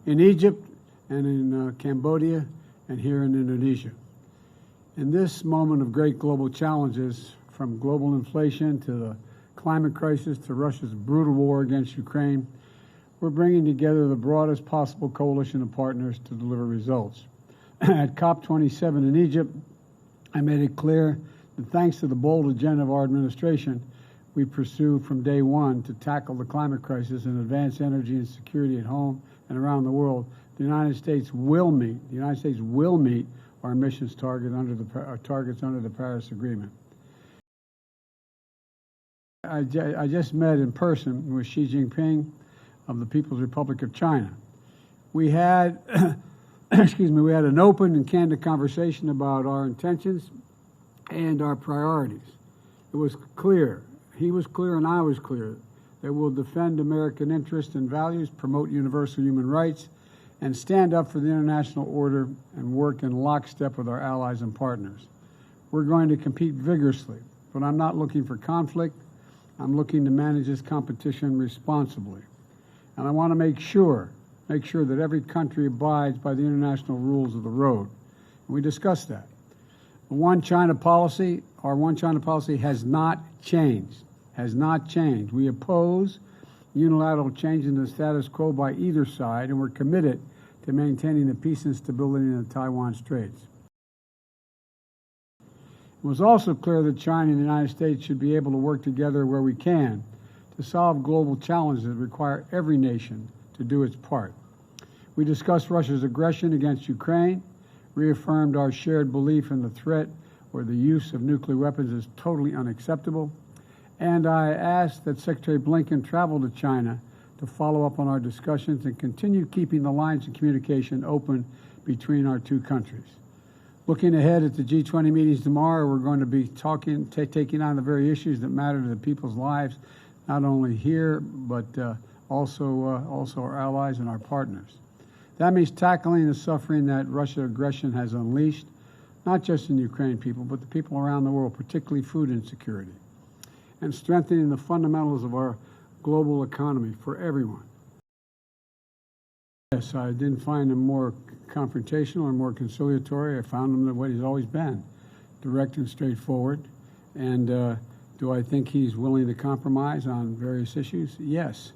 in Egypt and in Cambodia and here in Indonesia. In this moment of great global challenges, from global inflation to the climate crisis to Russia's brutal war against Ukraine, we're bringing together the broadest possible coalition of partners to deliver results. At COP27 in Egypt, I made it clear that thanks to the bold agenda of our administration, we pursue from day one to tackle the climate crisis and advance energy and security at home and around the world, the United States will meet our emissions targets under the Paris Agreement. I just met in person with Xi Jinping of the People's Republic of China. We had, we had an open and candid conversation about our intentions and our priorities. It was clear, he was clear and I was clear, that we'll defend American interests and values, promote universal human rights, and stand up for the international order and work in lockstep with our allies and partners. We're going to compete vigorously, but I'm not looking for conflict. I'm looking to manage this competition responsibly. And I want to make sure that every country abides by the international rules of the road. And we discussed that. The One China policy, our One China policy has not changed, We oppose unilateral change in the status quo by either side, and we're committed to maintaining the peace and stability in the Taiwan Straits. It was also clear that China and the United States should be able to work together where we can to solve global challenges that require every nation to do its part. We discussed Russia's aggression against Ukraine, reaffirmed our shared belief in the threat or the use of nuclear weapons is totally unacceptable, and I asked that Secretary Blinken travel to China to follow up on our discussions and continue keeping the lines of communication open between our two countries. Looking ahead at the G20 meetings tomorrow, we're going to be taking on the very issues that matter to the people's lives, not only here, but also our allies and our partners. That means tackling the suffering that Russia's aggression has unleashed, not just in Ukraine people, but the people around the world, particularly food insecurity, and strengthening the fundamentals of our global economy for everyone. Yes, I didn't find him more confrontational or more conciliatory. I found him the way he's always been, direct and straightforward. And do I think he's willing to compromise on various issues? Yes.